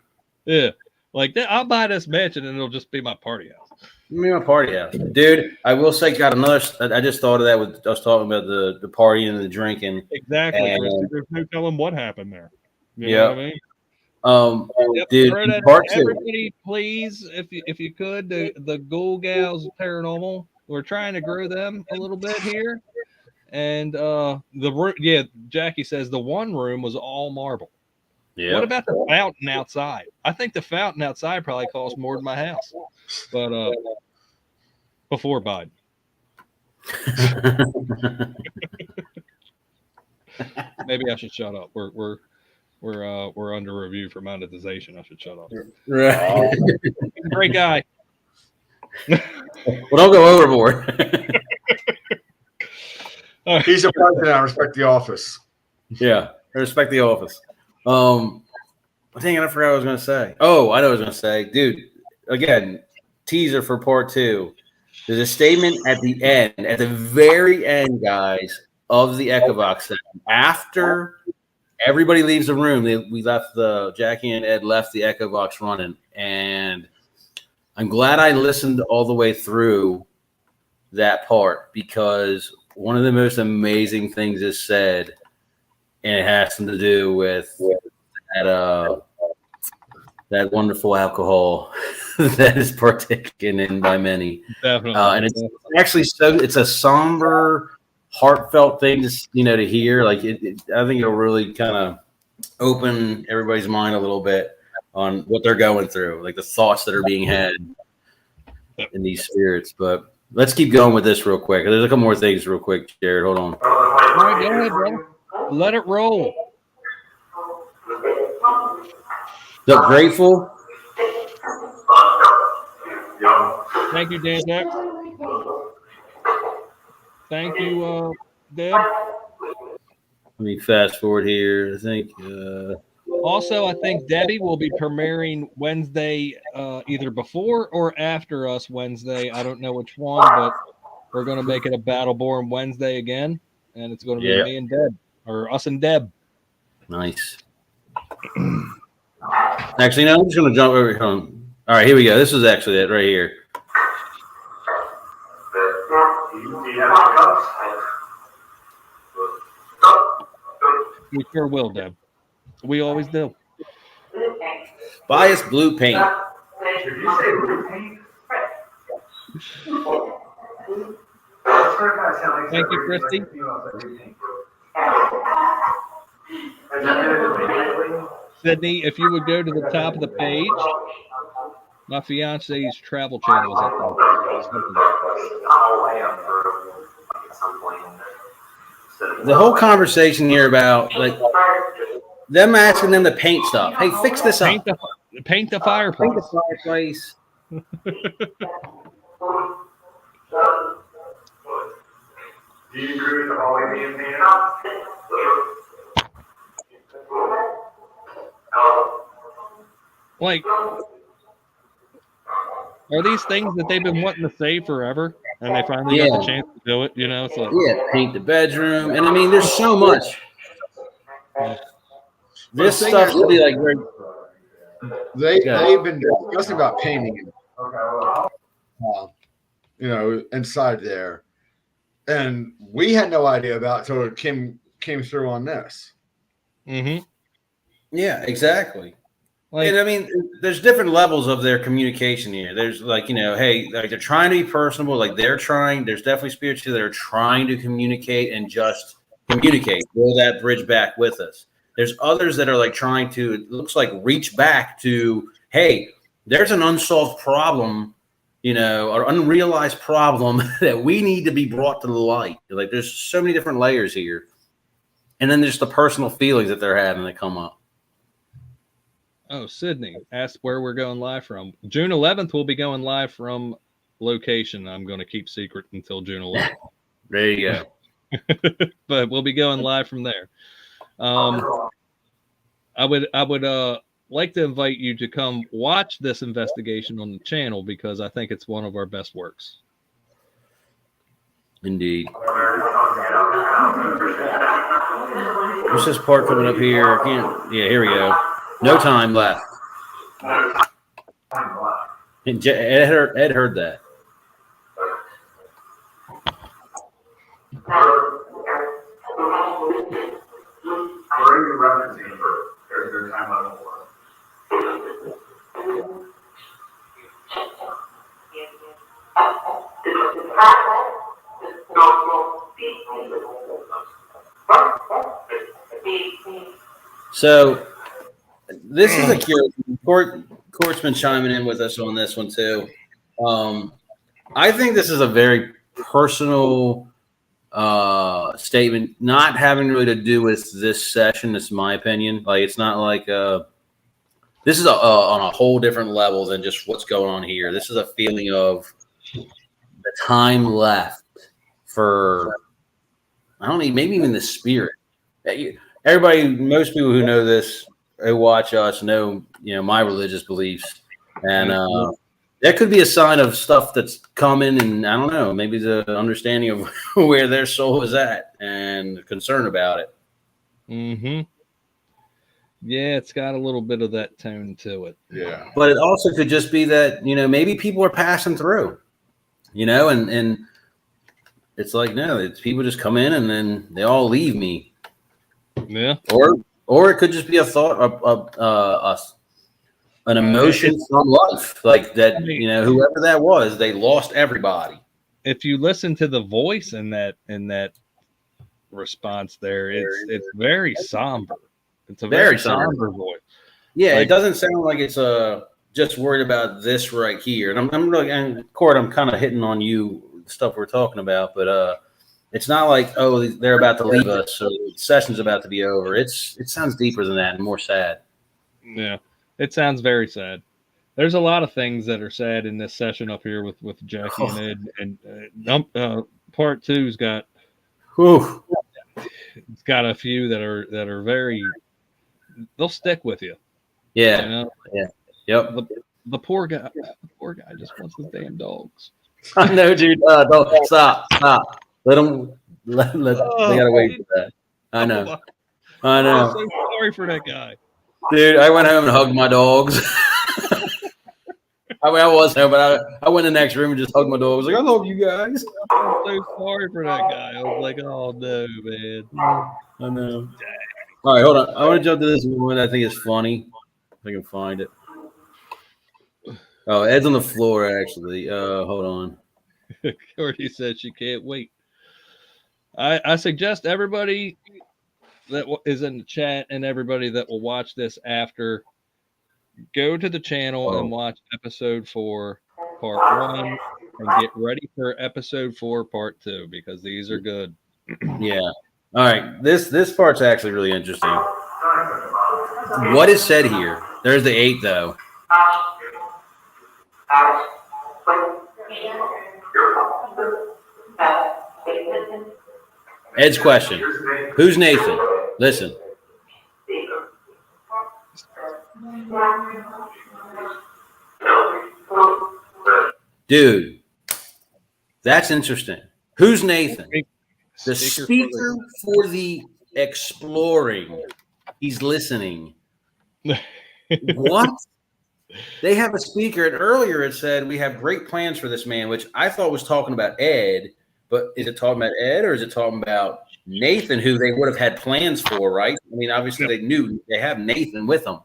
Yeah. Like that, I'll buy this mansion and it'll just be my party house. Me my party house, dude. I will say, got another. I just thought of that with I was talking about the partying and the drinking. Exactly, And, Christy. There's no telling what happened there. You yeah. know what I mean? Yep, Dude, throw that part in. two. Everybody, please, if you could, the Ghoul Gals Paranormal. We're trying to grow them a little bit here, and Jackie says the one room was all marble. Yeah. What about the fountain outside? I think the fountain outside probably cost more than my house, but before Biden. Maybe I should shut up. We're under review for monetization. I should shut up. Right. He's a great guy. Well, don't go overboard. He's a president. I respect the office. Yeah, I respect the office. Dang it, I forgot what I was going to say. Oh, I know what I was going to say. Dude, again, teaser for part 2. There's a statement at the end, at the very end, guys, of the Echo Box session. After everybody leaves the room, we left Jackie and Ed left the Echo Box running. And I'm glad I listened all the way through that part because one of the most amazing things is said, and it has something to do with that wonderful alcohol that is partaken in by many. Definitely. And it's actually it's a somber, heartfelt thing to hear. Like I think it'll really kind of open everybody's mind a little bit on what they're going through, like the thoughts that are being had in these spirits. But let's keep going with this real quick. There's a couple more things real quick, Jared. Hold on. All right, go ahead, brother. Let it roll. So grateful. Thank you, Dan Jack. Thank you, Deb. Let me fast forward here. I think. Also, I think Debbie will be premiering Wednesday, either before or after us Wednesday. I don't know which one, but we're going to make it a Battleborn Wednesday again, and it's going to be me and Deb, or us and Deb. Nice. Actually, no, I'm just going to jump over here. All right, here we go. This is actually it right here. We sure will, Deb. We always do. Bias blue paint. Did you say blue paint? Thank you, Christy. Sydney, if you would go to the top of the page, my fiance's travel channel is up there. The whole conversation here about like them asking them to paint stuff. Hey, fix this up. Paint the fireplace. Paint the fireplace. Do you agree with the hallway being painted up? Like, are these things that they've been wanting to say forever, and they finally got the chance to do it? You know, so paint the bedroom, and I mean, there's so much. This stuff should be like very. They've been discussing about painting, inside there, and we had no idea about it until it came through on this. Mm-hmm. Yeah, exactly. And I mean, there's different levels of their communication here. There's like, hey, like they're trying to be personable. Like there's definitely spirits here that are trying to communicate and just communicate, build that bridge back with us. There's others that are like trying to, it looks like reach back to, hey, there's an unsolved problem, or unrealized problem that we need to be brought to the light. Like there's so many different layers here. And then there's the personal feelings that they're having that come up. Oh, Sydney asked where we're going live from. June 11th, we'll be going live from location. I'm going to keep secret until June 11th. There you go. But we'll be going live from there. I would like to invite you to come watch this investigation on the channel because I think it's one of our best works. Indeed. What's this part coming up here? Yeah, here we go. No time left. And Ed heard that. Where are you referencing for your time on the floor? So this is a curious. Court's been chiming in with us on this one too. I think this is a very personal statement, not having really to do with this session. This is my opinion. Like, it's not like this is on a whole different level than just what's going on here. This is a feeling of the time left for, I don't know, maybe even the spirit. Everybody, most people who know this, who watch us, know my religious beliefs, and that could be a sign of stuff that's coming, and I don't know, maybe the understanding of where their soul is at and concern about it. Mm-hmm. Yeah, it's got a little bit of that tone to it. Yeah. But it also could just be that, maybe people are passing through, and it's like, no, it's people just come in and then they all leave me. Yeah. Or it could just be a thought of an emotion from life, like that, whoever that was, they lost everybody. If you listen to the voice in that response there, it's very somber. It's a very somber voice. Yeah, it doesn't sound like it's just worried about this right here. And I'm really, and Court, I'm kind of hitting on you stuff we're talking about, but it's not like, oh, they're about to leave us, so the session's about to be over. It sounds deeper than that and more sad. Yeah, it sounds very sad. There's a lot of things that are sad in this session up here with Jackie and Ed, and part two's got it's got a few that are very, they'll stick with you. Yeah, yeah, yep. The poor guy just wants his damn dogs. I know, dude. Don't stop. Let them. They gotta wait for that. I know. I'm so sorry for that guy, dude. I went home and hugged my dogs. I mean, I was home, but I went in the next room and just hugged my dogs. Like, I love you guys. I'm so sorry for that guy. I was like, oh no, man. I know. All right, hold on. I want to jump to this one. I think is funny. If I can find it. Oh, Ed's on the floor, actually. Hold on. Cordy said she can't wait. I suggest everybody that is in the chat and everybody that will watch this after, go to the channel and watch episode 4, part 1, and get ready for episode 4, part 2, because these are good. Yeah. All right. This part's actually really interesting. What is said here? There's the 8, though. Ed's question. Who's Nathan? Listen. Dude, that's interesting. Who's Nathan? The speaker for the exploring. He's listening. What? They have a speaker, and earlier it said we have great plans for this man, which I thought was talking about Ed. But is it talking about Ed, or is it talking about Nathan, who they would have had plans for, right? I mean, obviously they knew they have Nathan with them.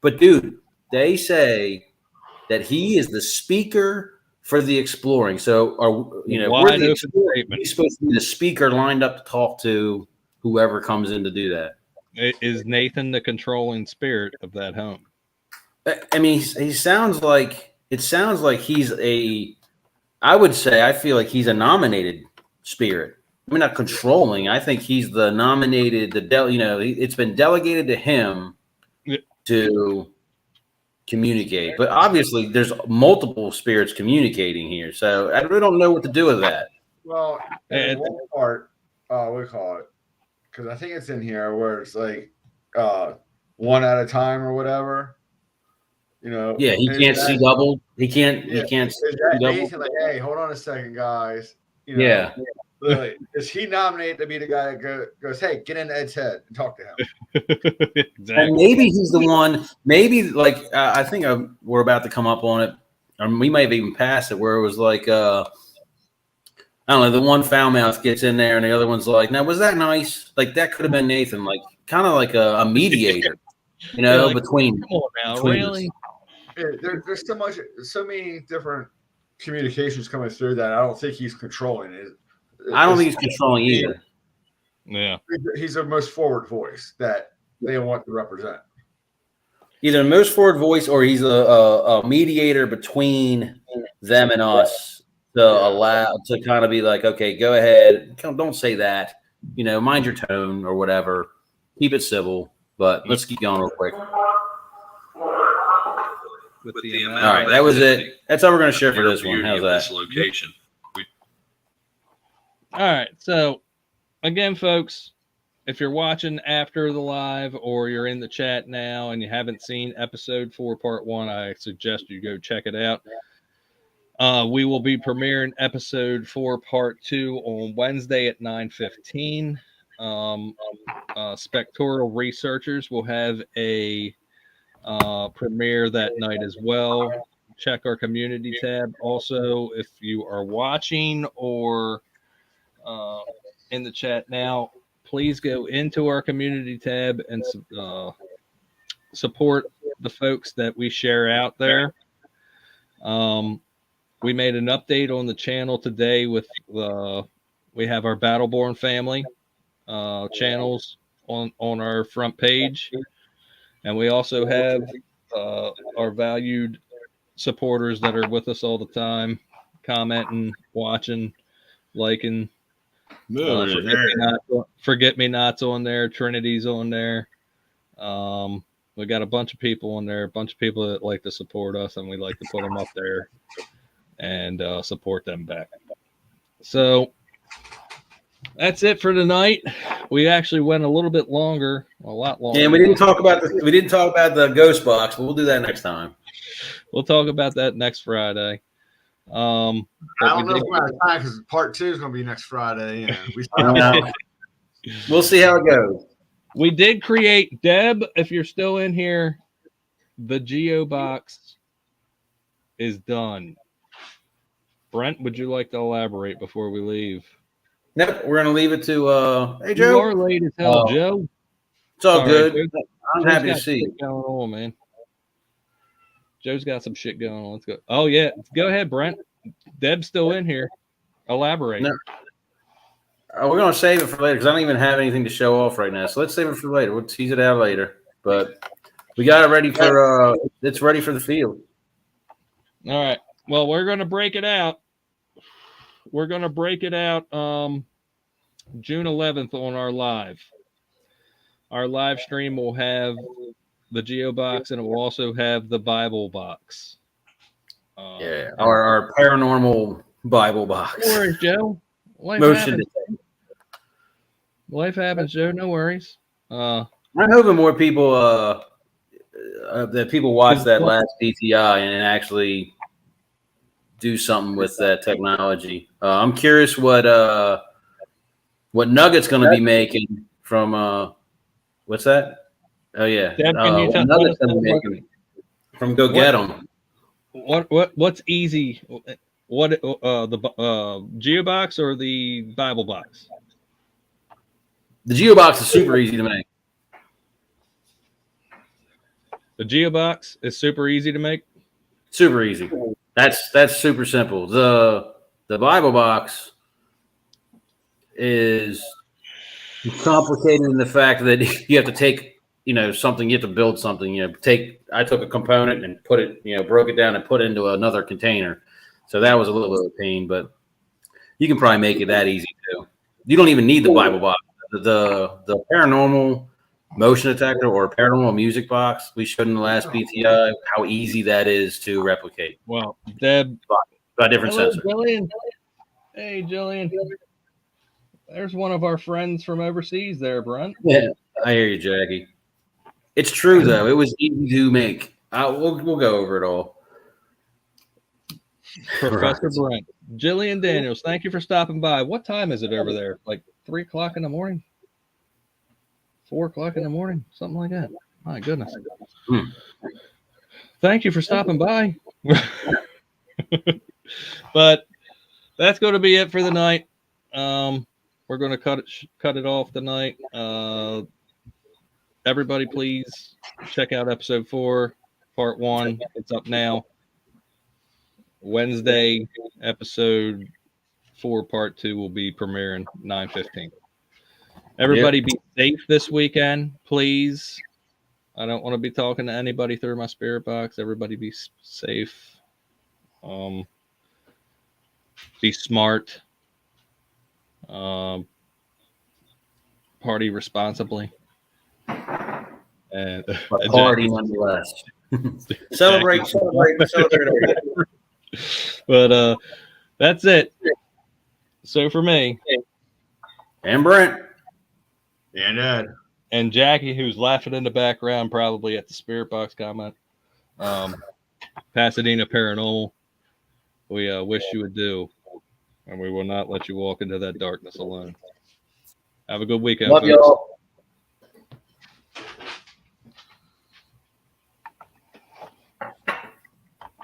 But, dude, they say that he is the speaker for the exploring. So, we're the exploring. He's supposed to be the speaker lined up to talk to whoever comes in to do that. Is Nathan the controlling spirit of that home? I mean, he sounds like he's I feel like he's a nominated spirit. I mean, not controlling. I think he's the nominated, it's been delegated to him to communicate. But obviously, there's multiple spirits communicating here. So I really don't know what to do with that. Well, and one part, we call it, because I think it's in here where it's like one at a time or whatever. Yeah, he can't see double. He can't see double. Like, hey, hold on a second, guys. Yeah. Literally, is he nominated to be the guy that goes, hey, get in Ed's head and talk to him? Exactly. And maybe he's the one. Maybe I think we're about to come up on it. or we might have even passed it, where it was like, I don't know, the one foul mouth gets in there and the other one's like, now, was that nice? Like, that could have been Nathan, like, kind of like a mediator, Like, between. Come on now, between really? There's so many different communications coming through that I don't think he's controlling it. I don't think he's controlling either. Yeah. He's the most forward voice that they want to represent. Either the most forward voice or he's a mediator between them and us to allow to kind of be like, okay, go ahead. Don't say that. Mind your tone or whatever. Keep it civil, but let's keep going real quick. All right, that was it. That's all we're going to share for this one. How's that? This location. All right. So, again, folks, if you're watching after the live or you're in the chat now and you haven't seen episode 4, part 1, I suggest you go check it out. We will be premiering episode 4, part 2 on Wednesday at 9:15. Spectoral Researchers will have a premiere that night as well. Check our community tab. Also, if you are watching or in the chat now, please go into our community tab and support the folks that we share out there. We made an update on the channel today with we have our Battleborn family channels on our front page. And we also have our valued supporters that are with us all the time, commenting, watching, liking. Forget Me Not's on there. Trinity's on there. We got a bunch of people on there, a bunch of people that like to support us, and we like to put them up there and support them back. So that's it for tonight. We actually went a little bit longer, a lot longer. Yeah, we didn't talk about the ghost box, but we'll do that next time. We'll talk about that next Friday. I don't know if we're out of time because part 2 is going to be next Friday. And we'll see how it goes. We did create, Deb, if you're still in here, the Geo box is done. Brent, would you like to elaborate before we leave? Nope, we're gonna leave it to hey Joe. You are late as hell, Joe. It's all good. Joe. I'm happy to see you. Going on, man. Joe's got some shit going on. Let's go. Oh yeah, go ahead, Brent. Deb's still in here. Elaborate. No. We're gonna save it for later because I don't even have anything to show off right now. So let's save it for later. We'll tease it out later. But we got it ready for it's ready for the field. All right. Well, we're gonna break it out. We're gonna break it out June 11th on our live. Our live stream will have the Geo box and it will also have the Bible box. Our paranormal Bible box. No worries, Joe. Life happens, Joe. No worries. I'm hoping more people that people watch that last DTI and actually do something with that technology. I'm curious what Nugget's going to be making from what's that? Oh yeah, Nugget's going to be making from Go Get 'Em. What's easy? What the Geo box or the Bible box? The Geo box is super easy to make. The Geo box is super easy to make. Super easy. That's super simple. The Bible box is complicated in the fact that you have to take, something, you have to build something, I took a component and put it, broke it down and put it into another container. So that was a little bit of a pain, but you can probably make it that easy too. You don't even need the Bible box. The paranormal motion detector or paranormal music box we showed in the last BTI, how easy that is to replicate. Well, Deb, by different sensors. Jillian. Hey, Jillian. There's one of our friends from overseas there, Brent. Yeah, I hear you, Jackie. It's true though. It was easy to make. We'll go over it all. Professor Brent. Jillian Daniels, thank you for stopping by. What time is it over there? Like 3 o'clock in the morning? 4 o'clock in the morning? Something like that. My goodness. Thank you for stopping by. But that's going to be it for the night. We're going to cut it off tonight. Everybody, please check out episode 4, part 1. It's up now. Wednesday, episode 4, part 2 will be premiering 9/15. Everybody be safe this weekend, please. I don't want to be talking to anybody through my spirit box. Everybody be safe. Be smart. Party responsibly. And party nonetheless. Celebrate. But that's it. So for me. And Brent. And Ed. And Jackie, who's laughing in the background, probably at the spirit box comment. Pasadena Paranormal. We wish you would do. And we will not let you walk into that darkness alone. Have a good weekend. Love y'all.